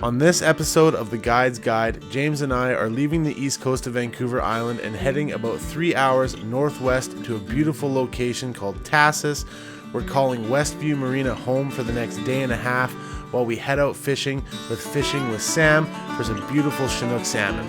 On this episode of The Guide's Guide, James and I are leaving the east coast of Vancouver Island and heading about 3 hours northwest to a beautiful location called Tahsis. We're calling Westview Marina home for the next day and a half while we head out fishing with Sam for some beautiful Chinook salmon.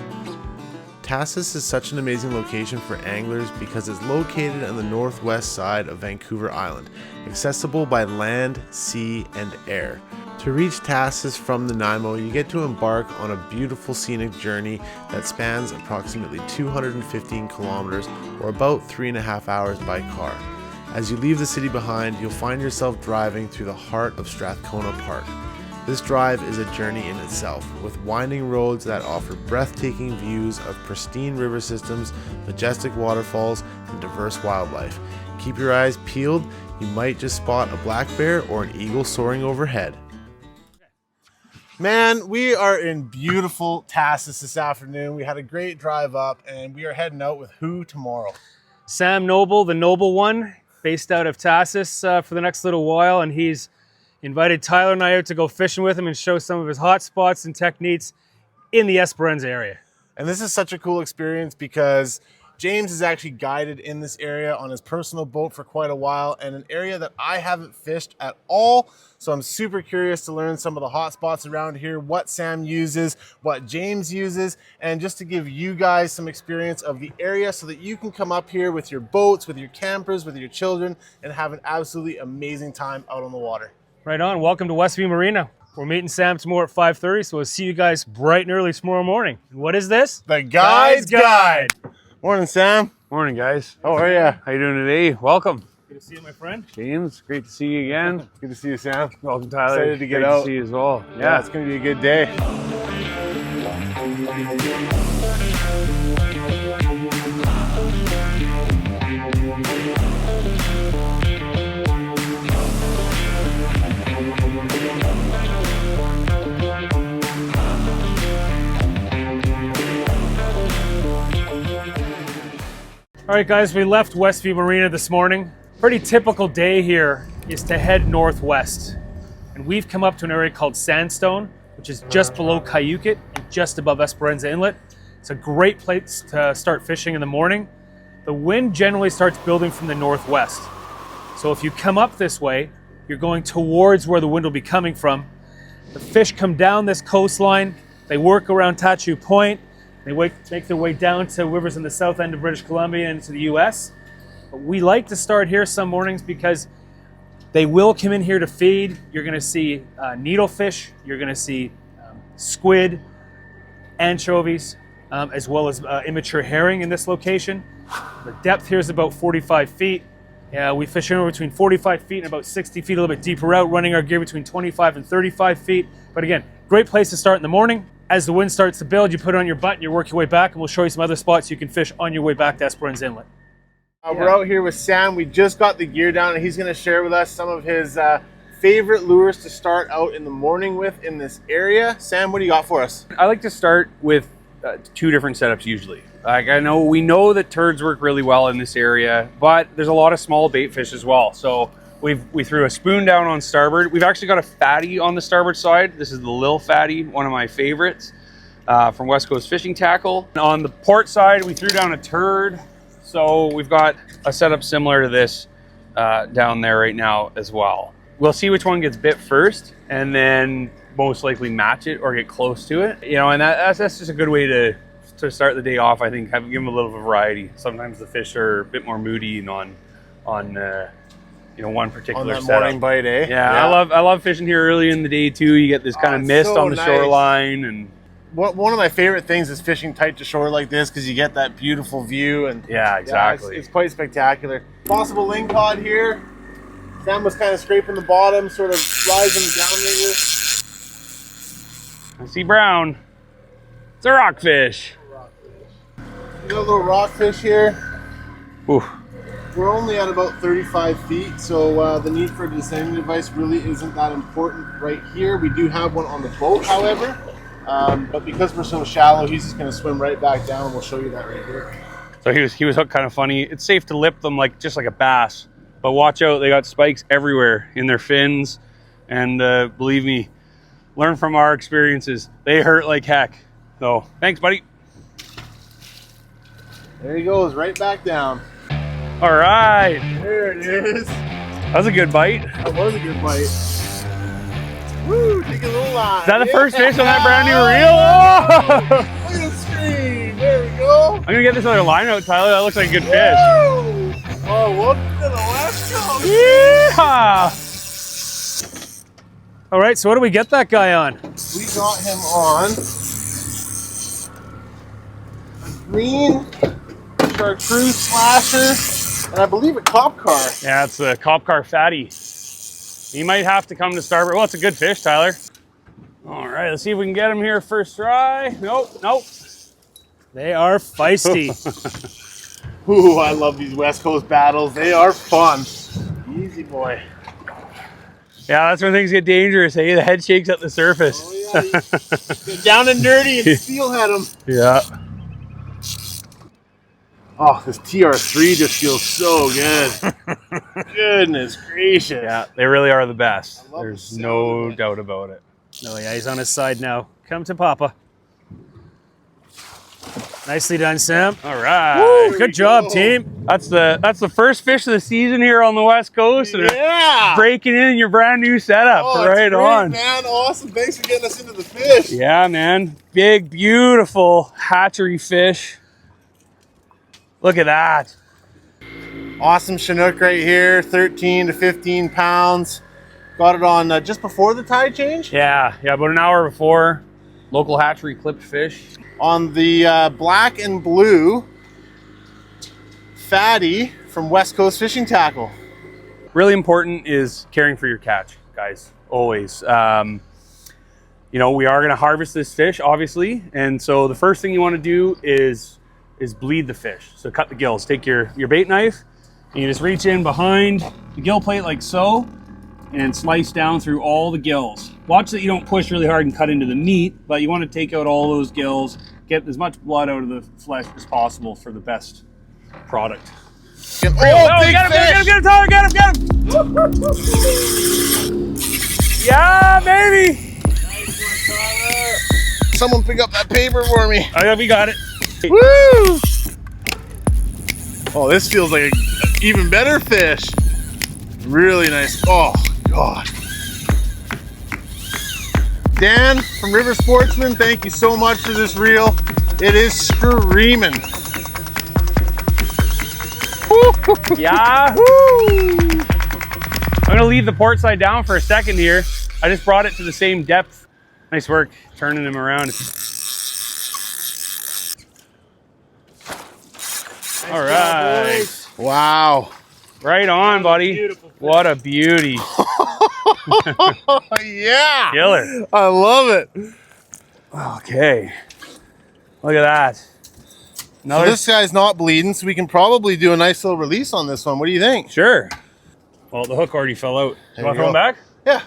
Tahsis is such an amazing location for anglers because it's located on the northwest side of Vancouver Island, accessible by land, sea, and air. To reach Tahsis from the 𝗦𝘂𝗯𝗀𝗃, you get to embark on a beautiful scenic journey that spans approximately 215 kilometers or about 3.5 hours by car. As you leave the city behind, you'll find yourself driving through the heart of Strathcona Park. This drive is a journey in itself, with winding roads that offer breathtaking views of pristine river systems, majestic waterfalls, and diverse wildlife. Keep your eyes peeled, you might just spot a black bear or an eagle soaring overhead. Man, we are in beautiful Tahsis this afternoon. We had a great drive up and we are heading out with who tomorrow? Sam Noble, the Noble One, based out of Tahsis for the next little while, and he's invited Tyler and I out to go fishing with him and show some of his hot spots and techniques in the 𝗦𝗂𝗧𝗏𝗂𝗧 area. And this is such a cool experience because James has actually guided in this area on his personal boat for quite a while, and an area that I haven't fished at all. So I'm super curious to learn some of the hot spots around here, what Sam uses, what James uses, and just to give you guys some experience of the area so that you can come up here with your boats, with your campers, with your children, and have an absolutely amazing time out on the water. Right on. Welcome to Westview Marina. We're meeting Sam tomorrow at 5:30, so we'll see you guys bright and early tomorrow morning. And what is this? The Guide's Guide. Morning, Sam. Morning, guys. How are you? How you doing today? Welcome. Good to see you, my friend. James, great to see you again. Good to see you, Sam. Welcome, Tyler. Excited to get great out. to see you as well. Yeah, it's going to be a good day. All right, guys, we left Westview Marina this morning. Pretty typical day here is to head northwest. And we've come up to an area called Sandstone, which is just below 𝗂𝗥𝗘 and just above 𝗦𝗂𝗧𝗏𝗂𝗃𝗍𝗃 Inlet. It's a great place to start fishing in the morning. The wind generally starts building from the northwest. So if you come up this way, you're going towards where the wind will be coming from. The fish come down this coastline, they work around Tatchu Point, they make their way down to rivers in the south end of British Columbia and into the US. But we like to start here some mornings because they will come in here to feed. You're gonna see needlefish, you're gonna see squid, anchovies, as well as immature herring in this location. The depth here is about 45 feet. We fish anywhere between 45 feet and about 60 feet, a little bit deeper out, running our gear between 25 and 35 feet. But again, great place to start in the morning. As the wind starts to build, you put it on your butt and you work your way back, and we'll show you some other spots you can fish on your way back to 𝗦𝗂𝗧𝗏𝗃𝗍𝗃 Inlet. We're out here with Sam. We just got the gear down, and he's going to share with us some of his favorite lures to start out in the morning with in this area. Sam, what do you got for us? I like to start with 2 different setups usually. Like we know that turds work really well in this area, but there's a lot of small bait fish as well. So we threw a spoon down on starboard. We've actually got a fatty on the starboard side. This is the Lil Fatty, one of my favorites from West Coast Fishing Tackle. And on the port side, we threw down a turd. So we've got a setup similar to this down there right now as well. We'll see which one gets bit first and then most likely match it or get close to it. You know, and that's just a good way to start the day off. I think give them a little variety. Sometimes the fish are a bit more moody and on one particular on that setup. morning bite, eh? Yeah, I love fishing here early in the day too. You get this kind of mist so on the nice. shoreline, and one of my favorite things is fishing tight to shore like this because you get that beautiful view. And yeah, exactly. it's quite spectacular. Possible lingcod here. Sam was kind of scraping the bottom, sort of rising downriver. I see brown. It's a rockfish. You got a little rockfish here. Ooh. We're only at about 35 feet, so the need for a descending device really isn't that important right here. We do have one on the boat, however, but because we're so shallow, he's just going to swim right back down. We'll show you that right here. So he was hooked kind of funny. It's safe to lip them just like a bass, but watch out, they got spikes everywhere in their fins, and believe me, Learn from our experiences. They hurt like heck. So thanks, buddy. There he goes, right back down. All right. There it is. That was a good bite. That was a good bite. Woo, take a little line. Is that the first fish on that brand new reel? Oh! Look at the screen. There we go. I'm gonna get this other line out, Tyler. That looks like a good fish. Woo! Oh, welcome to the West Coast. Yeah. All right, so what do we get that guy on? We got him on a green chartreuse slasher, and I believe a cop car. Yeah, it's a cop car fatty. He might have to come to starboard. Well, it's a good fish, Tyler. All right, let's see if we can get him here first try. Nope, nope. They are feisty. Ooh, I love these West Coast battles. They are fun. Easy boy. Yeah, that's when things get dangerous, hey? The head shakes at the surface. Oh yeah, get down and dirty and steelhead them. Yeah. Oh, this TR3 just feels so good. Goodness gracious. Yeah, they really are the best. love There's the sound no of it. doubt about it. Oh yeah, he's on his side now. Come to Papa. Nicely done, Sam. All right. Woo, good job, go. team. That's the first fish of the season here on the West Coast. And Yeah. breaking in your brand new setup. Oh, right it's great, on. man. Awesome. Thanks for getting us into the fish. Yeah, man. Big, beautiful hatchery fish. Look at that. Awesome Chinook right here, 13 to 15 pounds. Got it on just before the tide change. Yeah, about an hour before. Local hatchery clipped fish. On the black and blue fatty from West Coast Fishing Tackle. Really important is caring for your catch, guys, always. You know, we are gonna harvest this fish, obviously. And so the first thing you wanna do is bleed the fish. So cut the gills, take your bait knife, and you just reach in behind the gill plate like so, and slice down through all the gills. Watch that you don't push really hard and cut into the meat, but you wanna take out all those gills, get as much blood out of the flesh as possible for the best product. Oh, big get him, fish! get him, Tyler, get him! Yeah, baby! Someone pick up that paper for me. Oh yeah, we got it. Woo! Oh, this feels like an even better fish. Really nice. Oh, God. Dan from River Sportsman, thank you so much for this reel. It is screaming. Yeah. I'm gonna leave the port side down for a second here. I just brought it to the same depth. Nice work turning him around. All right. Wow. Right on, buddy. Beautiful fish. What a beauty. Yeah. Killer. I love it. Okay. Look at that. So Another. this guy's not bleeding, so we can probably do a nice little release on this one. What do you think? Sure. Well, the hook already fell out. There You want you to throw him go. back? Yeah.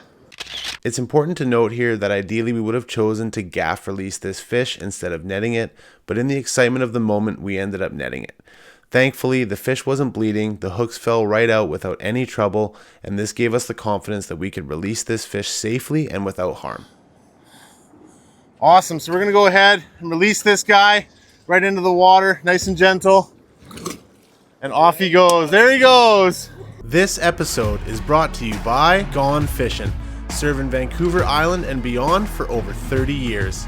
It's important to note here that ideally we would have chosen to gaff release this fish instead of netting it, but in the excitement of the moment, we ended up netting it. Thankfully, the fish wasn't bleeding, the hooks fell right out without any trouble, and this gave us the confidence that we could release this fish safely and without harm. Awesome. So we're going to go ahead and release this guy right into the water, nice and gentle. And off he goes. There he goes. This episode is brought to you by Gone Fishing, serving Vancouver Island and beyond for over 30 years.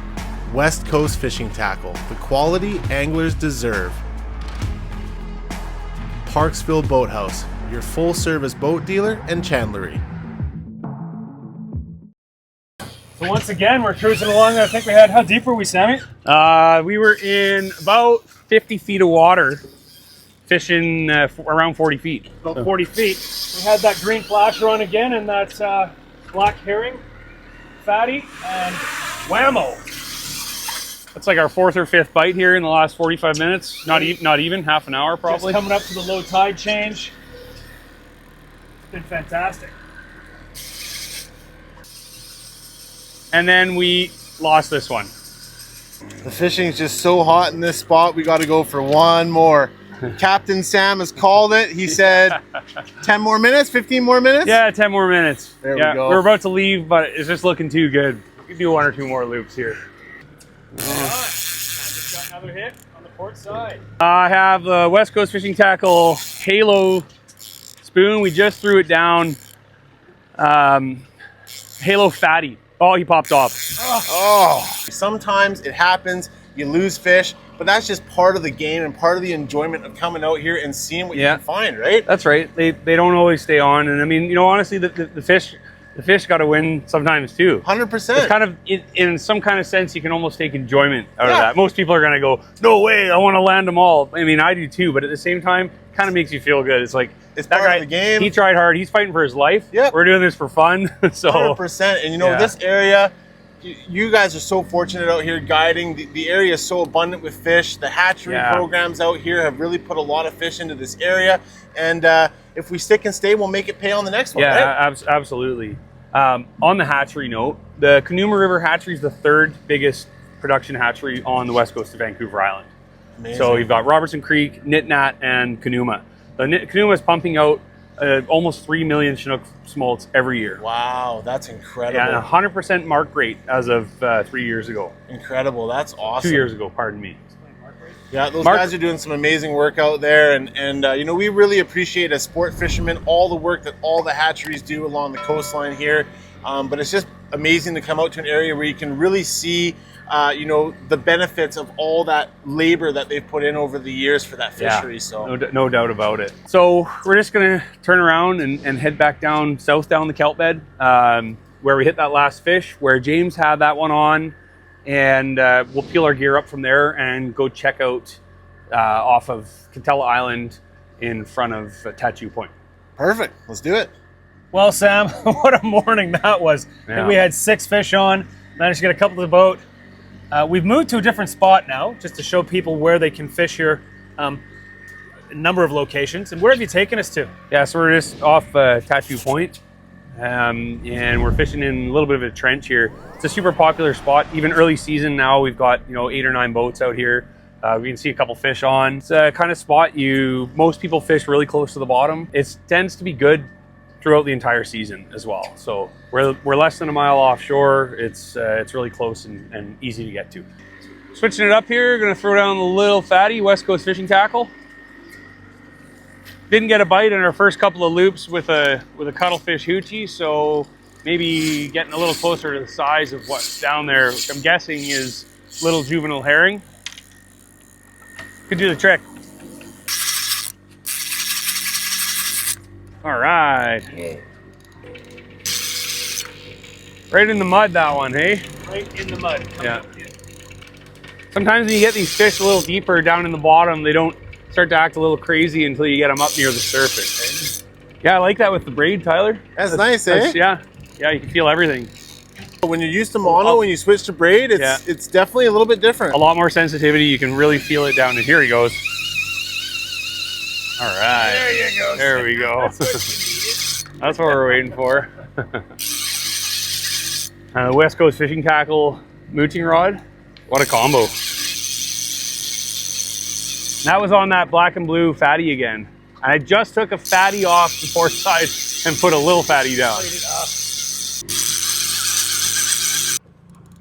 West Coast Fishing Tackle, the quality anglers deserve. Parksville Boathouse, your full-service boat dealer and chandlery. So once again, we're cruising along. I think we had, how deep were we, Sammy? We were in about 50 feet of water, fishing around 40 feet. About 40 feet. We had that green flasher on again and that black herring, fatty, and whammo. That's like our fourth or fifth bite here in the last 45 minutes. Not even half an hour probably. Just coming up to the low tide change. It's been fantastic. And then we lost this one. The fishing's just so hot in this spot, we got to go for one more. Captain Sam has called it. He said 10 more minutes, 15 more minutes? Yeah, 10 more minutes. There we yeah, go. we're about to leave, but it's just looking too good. We do 1 or 2 more loops here. Just got another hit on the port side. I have the West Coast Fishing Tackle Halo spoon. We just threw it down. Halo Fatty. Oh, he popped off. Oh, sometimes it happens. You lose fish, but that's just part of the game and part of the enjoyment of coming out here and seeing what you can find, right? That's right. They don't always stay on, and I mean, you know, honestly, the fish got to win sometimes too. 100%. It's kind of in some kind of sense, you can almost take enjoyment out of that. Most people are gonna go, no way, I want to land them all. I mean, I do too, but at the same time, it kind of makes you feel good. It's like it's that part guy, of the game. He tried hard. He's fighting for his life. Yep. We're doing this for fun. So 100%. And you know, this area, you guys are so fortunate out here guiding. The area is so abundant with fish. The hatchery programs out here have really put a lot of fish into this area. And if we stick and stay, we'll make it pay on the next one, right? Absolutely. On the hatchery note, the 𝗂𝗎𝗯𝗃 River hatchery is the 3rd biggest production hatchery on the west coast of Vancouver Island. Amazing. So you've got Robertson Creek, 𝗏𝗏𝗏, and 𝗂𝗎𝗏. The 𝗂𝗎𝗏 is pumping out almost 3 million Chinook smolts every year. Wow, that's incredible. Yeah, and 100% mark rate as of 3 years ago. Incredible, that's awesome. 2 years ago, pardon me. Yeah, those guys are doing some amazing work out there, and you know, we really appreciate as sport fishermen all the work that all the hatcheries do along the coastline here. But it's just amazing to come out to an area where you can really see, you know, the benefits of all that labor that they've put in over the years for that fishery. Yeah, so no doubt about it. So we're just gonna turn around and head back down south down the kelp bed, where we hit that last fish, where James had that one on. And we'll peel our gear up from there and go check out off of 𝗦𝗏𝗏𝗃𝗏 Island in front of Tatchu Point. Perfect, let's do it. Well, Sam, what a morning that was. I think we had 6 fish on, managed to get a couple to the boat. We've moved to a different spot now, just to show people where they can fish here. A number of locations. And where have you taken us to? Yeah, so we're just off Tatchu Point. And we're fishing in a little bit of a trench here. It's a super popular spot. Even early season now, we've got 8 or 9 boats out here. We can see a couple fish on. It's a kind of spot most people fish really close to the bottom. It tends to be good throughout the entire season as well. So we're less than a mile offshore. It's really close and easy to get to. Switching it up here, gonna throw down the little fatty West Coast Fishing Tackle. Didn't get a bite in our first couple of loops with a cuttlefish hoochie, so maybe getting a little closer to the size of what's down there, which I'm guessing is little juvenile herring. Could do the trick. All right. Right in the mud, that one, hey? Right in the mud. Yeah. Sometimes when you get these fish a little deeper down in the bottom, they don't start to act a little crazy until you get them up near the surface. Yeah, I like that with the braid, Tyler. That's nice, eh? Yeah, you can feel everything. When you're used to mono, when you switch to braid, it's definitely a little bit different. A lot more sensitivity. You can really feel it down. And here he goes. All right. There you go. There we go. That's what we're waiting for. West Coast Fishing Tackle mooching rod. What a combo. That was on that black and blue fatty again. And I just took a fatty off the port side and put a little fatty down.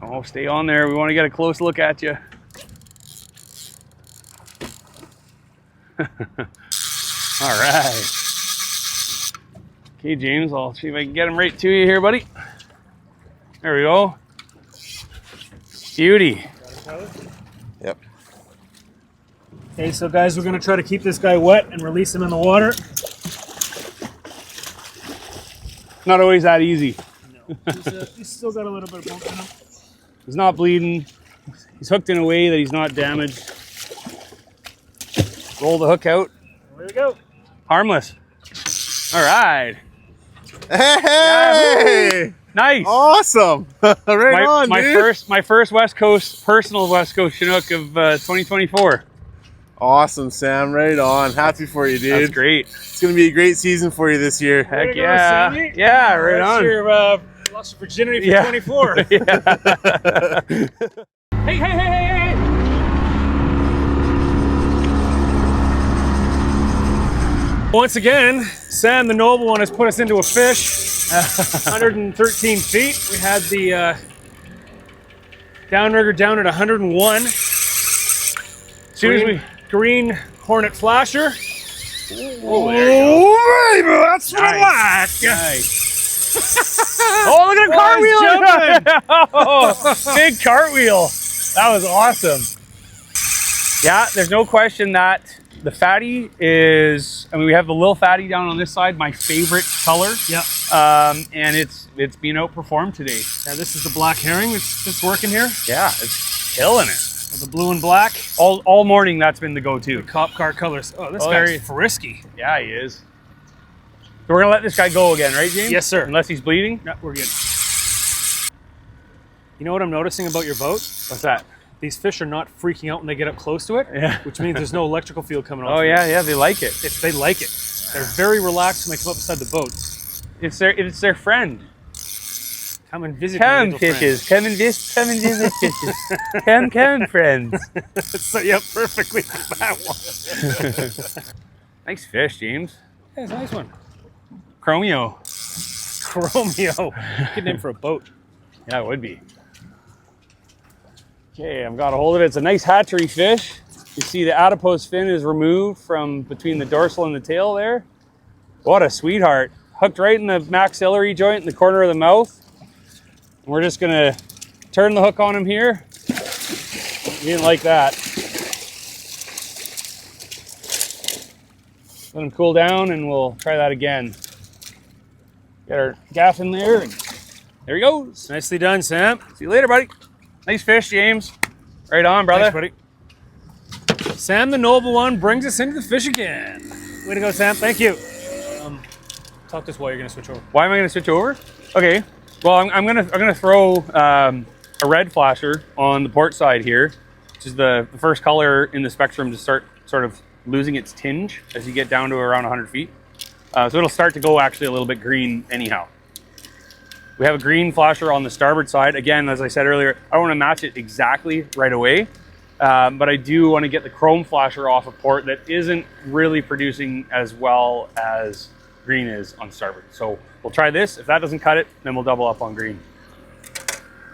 Oh, stay on there. We want to get a close look at you. All right. Okay, James, I'll see if I can get him right to you here, buddy. There we go. Beauty. Yep. Okay, so guys, we're gonna try to keep this guy wet and release him in the water. Not always that easy. No, he's still got a little bit of bump in him. He's not bleeding. He's hooked in a way that he's not damaged. Roll the hook out. There we go. Harmless. All right. Hey! Nice. Awesome. Right on, dude. My first West Coast, personal West Coast Chinook of 2024. Awesome, Sam. Right on. Happy for you, dude. That's great. It's going to be a great season for you this year. Heck Go, yeah. Sammy. Yeah, right That's on. your lost your virginity for 24. Hey. Once again, Sam the Noble One has put us into a fish. 113 feet. We had the Downrigger down at 101. Soon as we green Hornet flasher. Oh, there you go. Baby, that's what I like. Nice. Oh, look at a cartwheel! Oh, big cartwheel. That was awesome. Yeah, there's no question that the fatty is, I mean, we have the little fatty down on this side, my favorite color. Yeah. And it's being outperformed today. Yeah, this is the black herring that's working here. Yeah, it's killing it. The blue and black. All morning, that's been the go-to. The cop car colors. Oh, this very guy's frisky. Yeah, he is. So we're gonna let this guy go again, right, James? Yes, sir. Unless he's bleeding? No, we're good. You know what I'm noticing about your boat? What's that? These fish are not freaking out when they get up close to it, Yeah. which means there's no electrical field coming off. Oh, yeah, they like it. They like it. They're very relaxed when they come up beside the boat. It's their friend. Come and visit. Come, fishes. Come and visit fishes. Come, friends. So, yeah, perfectly for that one. Nice fish, James. Yeah, it's a nice one. Chromio. Chromio. Good name for a boat. Yeah, it would be. Okay, I've got a hold of it. It's a nice hatchery fish. You see the adipose fin is removed from between the dorsal and the tail there. What a sweetheart. Hooked right in the maxillary joint in the corner of the mouth. And we're just gonna turn the hook on him here. He didn't like that. Let him cool down and we'll try that again. Get our gaff in there. And there he goes. Nicely done, Sam. See you later, buddy. Nice fish, James. Right on, brother. Thanks, buddy. Sam the Noble One brings us into the fish again. Way to go, Sam. Thank you. Talk to us while you're going to switch over. Why am I going to switch over? Okay. Well, I'm gonna throw a red flasher on the port side here, which is the first color in the spectrum to start sort of losing its tinge as you get down to around 100 feet. So it'll start to go actually a little bit green anyhow. We have a green flasher on the starboard side. Again, as I said earlier, I don't want to match it exactly right away, but I do want to get the chrome flasher off a port that isn't really producing as well as green is on starboard. So we'll try this. If that doesn't cut it, then we'll double up on green.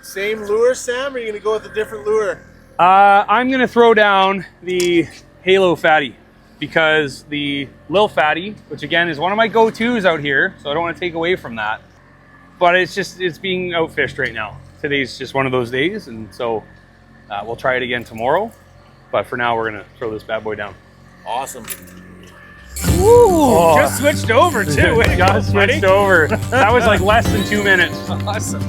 Same lure, Sam, or are you going to go with a different lure? I'm going to throw down the Halo Fatty because the Lil Fatty, which again is one of my go-tos out here, so I don't want to take away from that. But it's being outfished right now. Today's just one of those days, and so we'll try it again tomorrow. But for now, we're gonna throw this bad boy down. Awesome. Ooh, just switched over too. Just switched over. That was like less than 2 minutes. Awesome.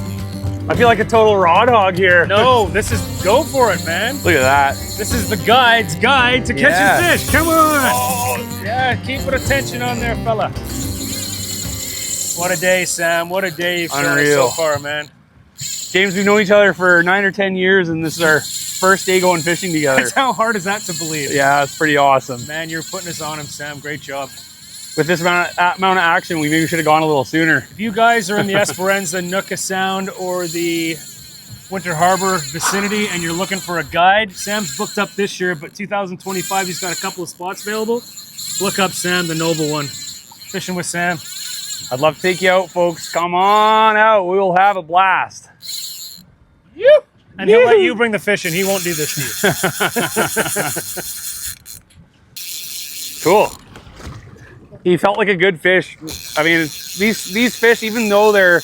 I feel like a total raw dog here. No, this is go for it, man. Look at that. This is the guide's guide to catching Yeah. fish. Come on. Oh, yeah, keep it attention on there, fella. What a day, Sam. What a day you've shown us so Unreal. far, man. James, we've known each other for 9 or 10 years, and this is our first day going fishing together. That's how hard is that to believe? Yeah, it's pretty awesome. Man, you're putting us on him, Sam. Great job. With this amount of action, we maybe should have gone a little sooner. If you guys are in the Esperanza, Nooka Sound, or the Winter Harbor vicinity and you're looking for a guide, Sam's booked up this year, but 2025, he's got a couple of spots available. Look up Sam, the Noble One. Fishing with Sam. I'd love to take you out, folks. Come on out. We will have a blast. And he'll let you bring the fish in. He won't do this to you. Cool. He felt like a good fish. I mean, these fish, even though they're,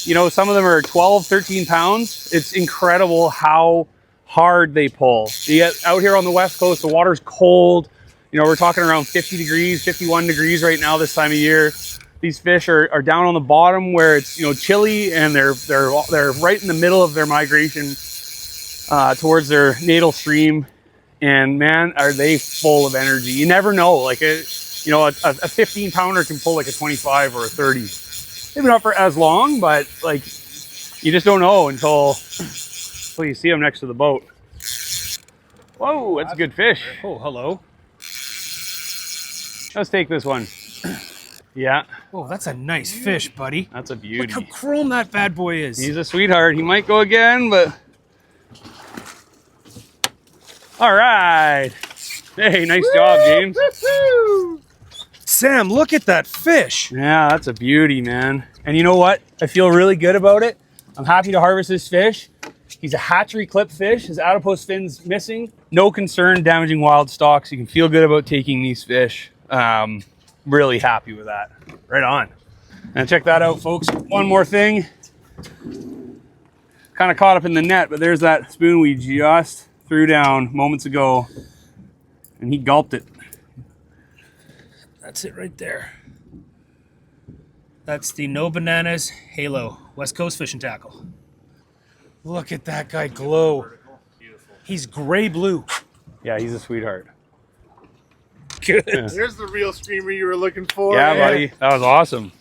you know, some of them are 12, 13 pounds, it's incredible how hard they pull. You get out here on the West Coast, the water's cold. You know, we're talking around 50 degrees, 51 degrees right now this time of year. These fish are down on the bottom where it's, you know, chilly, and they're right in the middle of their migration towards their natal stream. And man, are they full of energy. You never know. Like, you know, a 15 pounder can pull like a 25 or a 30. Maybe not for as long, but like, you just don't know until you see them next to the boat. Whoa, that's a good fish. Oh, hello. Let's take this one. Yeah. Oh, that's a nice fish, buddy. That's a Look beauty. how chrome that bad boy is. He's a sweetheart. He might go again, but... All right. Hey, nice job, James. Sam, look at that fish. Yeah, that's a beauty, man. And you know what? I feel really good about it. I'm happy to harvest this fish. He's a hatchery clip fish. His adipose fin's missing. No concern damaging wild stocks. You can feel good about taking these fish. Really happy with that. Right on. And check that out, folks. One more thing. Kind of caught up in the net, but there's that spoon we just threw down moments ago, and he gulped it. That's it right there. That's the No Bananas Halo West Coast fishing tackle. Look at that guy glow. He's gray blue. Yeah, he's a sweetheart. Good. Yeah. There's the real screamer you were looking for. Yeah, buddy. That was awesome.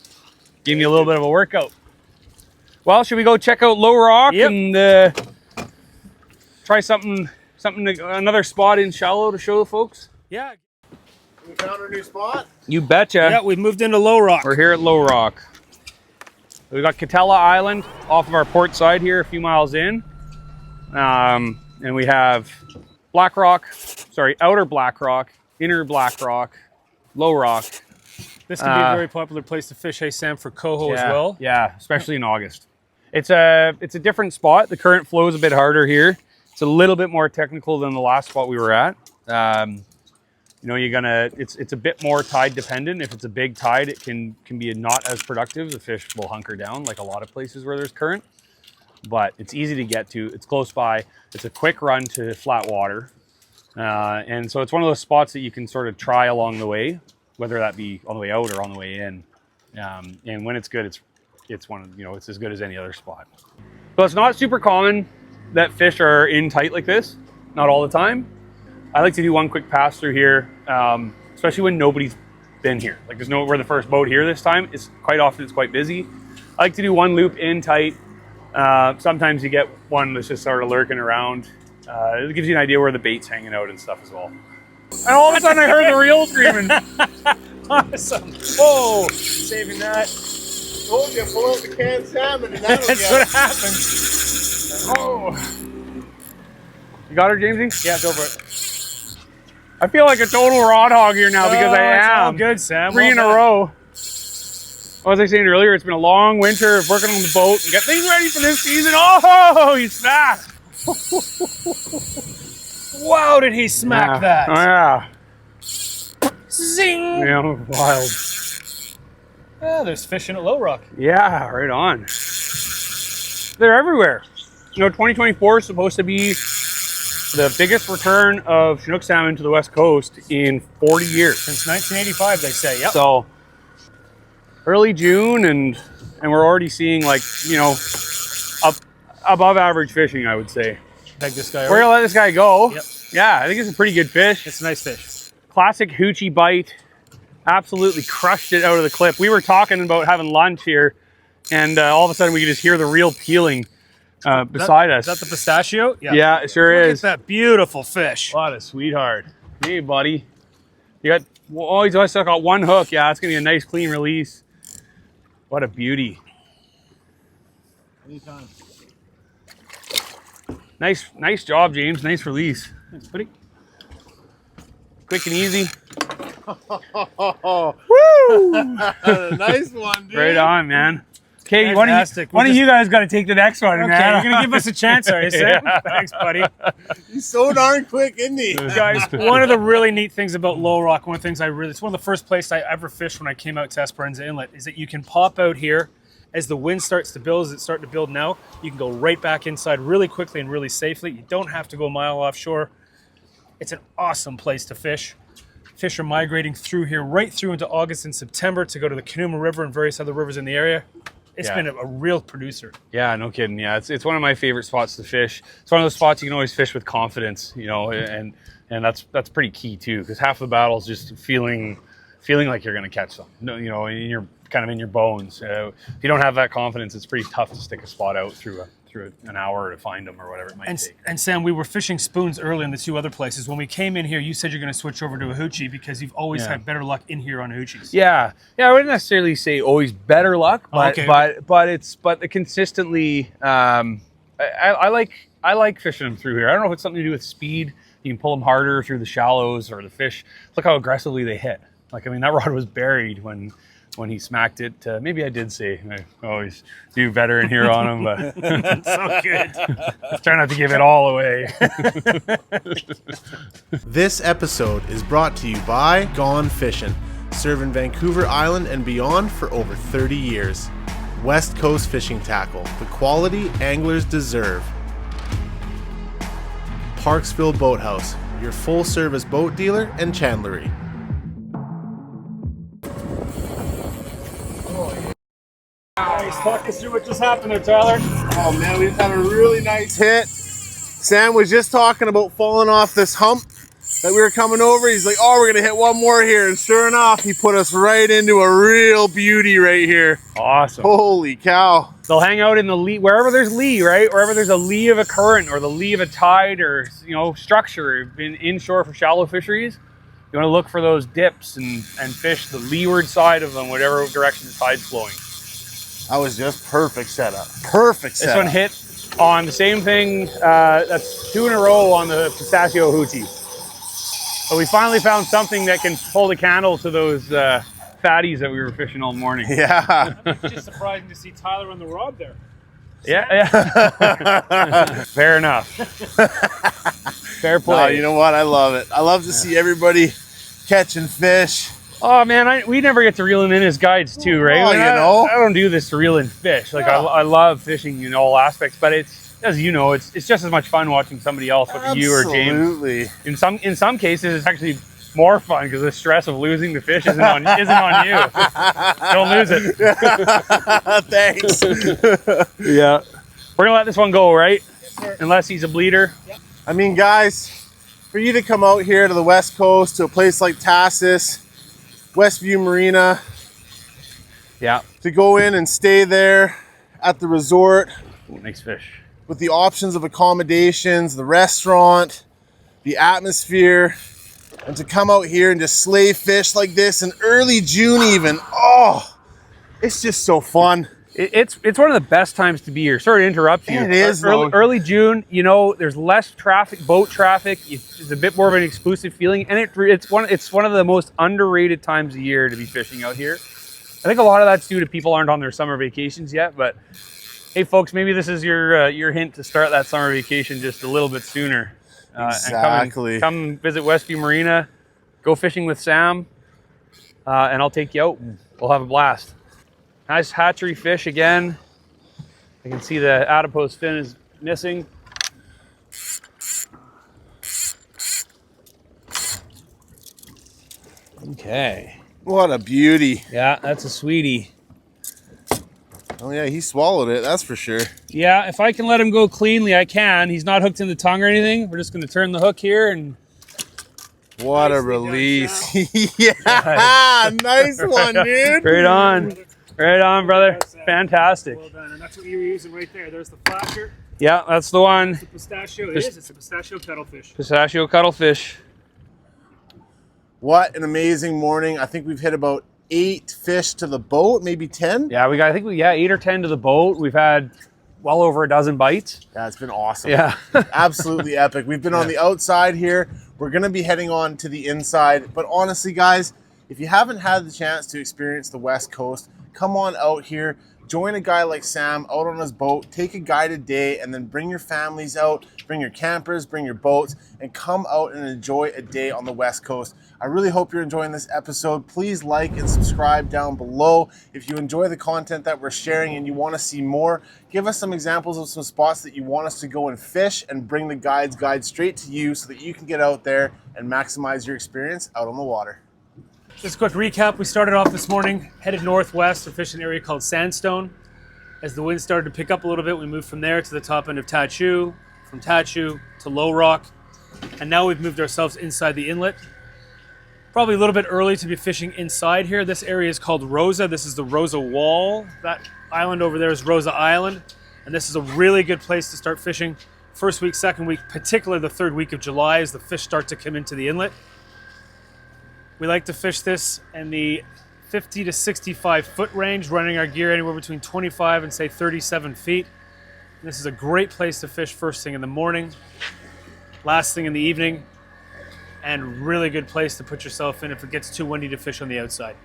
Gave me a little bit of a workout. Well, should we go check out Low Rock and try another spot in shallow to show the folks? Yeah. We found our new spot. You betcha. Yeah, we've moved into Low Rock. We're here at Low Rock. We've got 𝗦𝘂𝗏𝗃𝗯𝗲 Island off of our port side here, a few miles in. And we have outer Black Rock, inner Black Rock, Low Rock. This can be a very popular place to fish, hey Sam, for coho as well. Yeah, especially in August. It's a different spot. The current flow is a bit harder here. It's a little bit more technical than the last spot we were at. You know, it's a bit more tide dependent. If it's a big tide, it can be not as productive. The fish will hunker down like a lot of places where there's current. But it's easy to get to. It's close by. It's a quick run to flat water. And so it's one of those spots that you can sort of try along the way, whether that be on the way out or on the way in. And when it's good, it's one of, it's as good as any other spot. So it's not super common that fish are in tight like this. Not all the time. I like to do one quick pass through here, especially when nobody's been here. Like we're the first boat here this time. It's quite busy. I like to do one loop in tight. Sometimes you get one that's just sort of lurking around. It gives you an idea where the bait's hanging out and stuff as well. And all of a sudden I heard the reel screaming. Awesome. Whoa, saving that. Told you, pull out the canned salmon and that'll That's what happens. Oh. You got her, Jamesy? Yeah, go for it. I feel like a total rod hog here now because I It's all am. good, Sam. Three in a row. What was I saying earlier? It's been a long winter of working on the boat and get things ready for this season. Oh, he's fast. Wow, did he smack that? Oh, yeah. Zing! Yeah, wild. Oh, there's fishing at Low Rock. Yeah, right on. They're everywhere. 2024 is supposed to be the biggest return of Chinook salmon to the West Coast in 40 years. Since 1985, they say, yep. So, early June, and we're already seeing, like, above average fishing, I would say. Peg this guy We're over. gonna let this guy go. Yep. Yeah, I think it's a pretty good fish. It's a nice fish. Classic hoochie bite. Absolutely crushed it out of the clip. We were talking about having lunch here, and all of a sudden we could just hear the reel peeling beside us. Is that the pistachio? Yeah, it sure Look is. at that beautiful fish. What a sweetheart. Hey, buddy. You got, he's always still got one hook. Yeah, it's going to be a nice, clean release. What a beauty. Anytime. Nice job, James. Nice release. Thanks, buddy. Quick and easy. Woo! Nice one, dude. Right on, man. Okay, one Fantastic. of you guys got to take the next one, Okay, man. you're going to give us a chance, are you, Sam? Yeah. Thanks, buddy. He's so darn quick, isn't he? Guys, one of the really neat things about Low Rock, one of the things it's one of the first places I ever fished when I came out to Esperanza Inlet, is that you can pop out here as the wind starts to build, as it's starting to build now. You can go right back inside really quickly and really safely. You don't have to go a mile offshore. It's an awesome place to fish. Fish are migrating through here right through into August and September to go to the _𝗏𝗏 River and various other rivers in the area. It's been a real producer. Yeah, no kidding. Yeah, it's one of my favorite spots to fish. It's one of those spots you can always fish with confidence, and that's pretty key too, because half the battle is just feeling like you're going to catch them. In your in your bones. If you don't have that confidence, it's pretty tough to stick a spot out through an hour to find them or whatever it might take. And Sam, we were fishing spoons earlier in the two other places. When we came in here, you said you're going to switch over to a hoochie because you've always had better luck in here on hoochies. Yeah, I wouldn't necessarily say always better luck, but the consistently. I like fishing them through here. I don't know if it's something to do with speed. You can pull them harder through the shallows, or the fish. Look how aggressively they hit. That rod was buried when when he smacked it. Maybe I did say I always do better in here on him, but That's so good. try not to give it all away. This episode is brought to you by Gone Fishing, serving Vancouver Island and beyond for over 30 years. West Coast fishing tackle, the quality anglers deserve. Parksville Boathouse, your full-service boat dealer and chandlery. Nice. Talk us through what just happened there, Tyler. Oh man, we just had a really nice hit. Sam was just talking about falling off this hump that we were coming over. He's like, oh, we're gonna hit one more here. And sure enough, he put us right into a real beauty right here. Awesome. Holy cow. They'll hang out in the lee, wherever there's lee, right? Wherever there's a lee of a current or the lee of a tide or, you know, structure inshore for shallow fisheries. You want to look for those dips and fish the leeward side of them, whatever direction the tide's flowing. That was just perfect setup. Perfect This setup. one hit on the same thing. That's 2 in a row on the pistachio hoochie. But we finally found something that can hold a candle to those fatties that we were fishing all morning. Yeah. It's just surprising to see Tyler on the rod there. Yeah. Fair enough. Fair play. No, you know what? I love it. I love to see everybody catching fish. Oh man, we never get to reel them in as guides too, right? Oh, I mean, you know. I don't do this to reel in fish. Like Yeah. I love fishing in all aspects, but it's, as you know, it's just as much fun watching somebody else, whether you or James. Absolutely. In some cases, it's actually more fun because the stress of losing the fish isn't on you. Don't lose it. Thanks. Yeah, we're gonna let this one go, right? Yes, sir. Unless he's a bleeder. I mean, guys, for you to come out here to the West Coast to a place like Tahsis, Westview Marina, Yeah. to go in and stay there at the resort Ooh, nice fish. with the options of accommodations, the restaurant, the atmosphere, and to come out here and just slay fish like this in early June even. Oh, it's just so fun. It's one of the best times to be here. Sorry to interrupt you. It is, though. Early June, you know, there's less traffic, boat traffic. It's a bit more of an exclusive feeling, and it's one of the most underrated times of year to be fishing out here. I think a lot of that's due to people aren't on their summer vacations yet, but hey, folks, maybe this is your hint to start that summer vacation just a little bit sooner. Exactly. And come visit Westview Marina, go fishing with Sam, and I'll take you out. And we'll have a blast. Nice hatchery fish again. I can see the adipose fin is missing. Okay. What a beauty. Yeah, that's a sweetie. Oh yeah, he swallowed it, that's for sure. Yeah, if I can let him go cleanly, I can. He's not hooked in the tongue or anything. We're just going to turn the hook here and... What a Nicely done, release. Yeah, nice one, dude. Right on. Right on, brother. Fantastic. Well done. And that's what you were using right there. There's the flasher. Yeah, that's the one. The pistachio. It's a pistachio cuttlefish. Pistachio cuttlefish. What an amazing morning. I think we've hit about 8 fish to the boat, maybe 10. Yeah, I think 8 or 10 to the boat. We've had well over a dozen bites. Yeah, it's been awesome. Yeah. Absolutely epic. We've been on the outside here. We're going to be heading on to the inside. But honestly, guys, if you haven't had the chance to experience the West Coast, come on out here. Join a guy like Sam out on his boat. Take a guided day and then bring your families out. Bring your campers, bring your boats, and come out and enjoy a day on the West Coast. I really hope you're enjoying this episode. Please like and subscribe down below. If you enjoy the content that we're sharing and you want to see more, give us some examples of some spots that you want us to go and fish and bring the guide's guide straight to you so that you can get out there and maximize your experience out on the water. Just a quick recap. We started off this morning, headed northwest to fish an area called Sandstone. As the wind started to pick up a little bit, we moved from there to the top end of Tatchu, from Tatchu to Low Rock, and now we've moved ourselves inside the inlet. Probably a little bit early to be fishing inside here. This area is called Rosa. This is the Rosa Wall. That island over there is Rosa Island, and this is a really good place to start fishing. First week, second week, particularly the third week of July as the fish start to come into the inlet. We like to fish this in the 50 to 65 foot range, running our gear anywhere between 25 and say 37 feet. This is a great place to fish first thing in the morning, last thing in the evening, and really good place to put yourself in if it gets too windy to fish on the outside.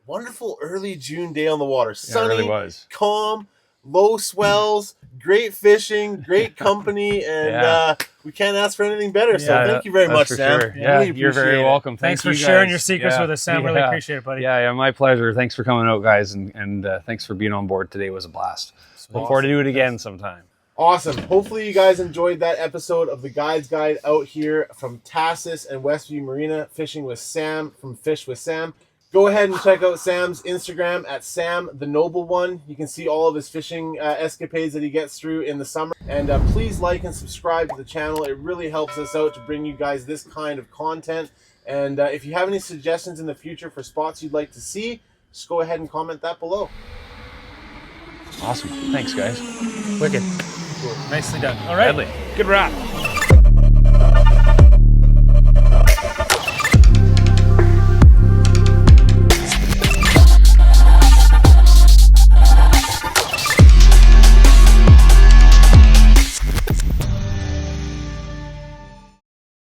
wonderful early June day on the water. Sunny, it really was. calm, low swells, great fishing, great company, and we can't ask for anything better. So thank you very much, Sam. Sure. Yeah, Really you're very appreciate it. welcome. Thanks for you sharing guys. your secrets with us, Sam. Really appreciate it, buddy. Yeah, my pleasure. Thanks for coming out, guys, and thanks for being on board today. It was a blast. Look forward to do it again sometime. Awesome. Hopefully you guys enjoyed that episode of the Guide's Guide out here from Tahsis and Westview Marina, fishing with Sam from Fish with Sam. Go ahead and check out Sam's Instagram at 𝗦𝘂𝗀𝗏𝗏𝗏. You can see all of his fishing escapades that he gets through in the summer. And please like and subscribe to the channel. It really helps us out to bring you guys this kind of content. And if you have any suggestions in the future for spots you'd like to see, just go ahead and comment that below. Awesome. Thanks, guys. Wicked. Nicely done. All right. Good wrap.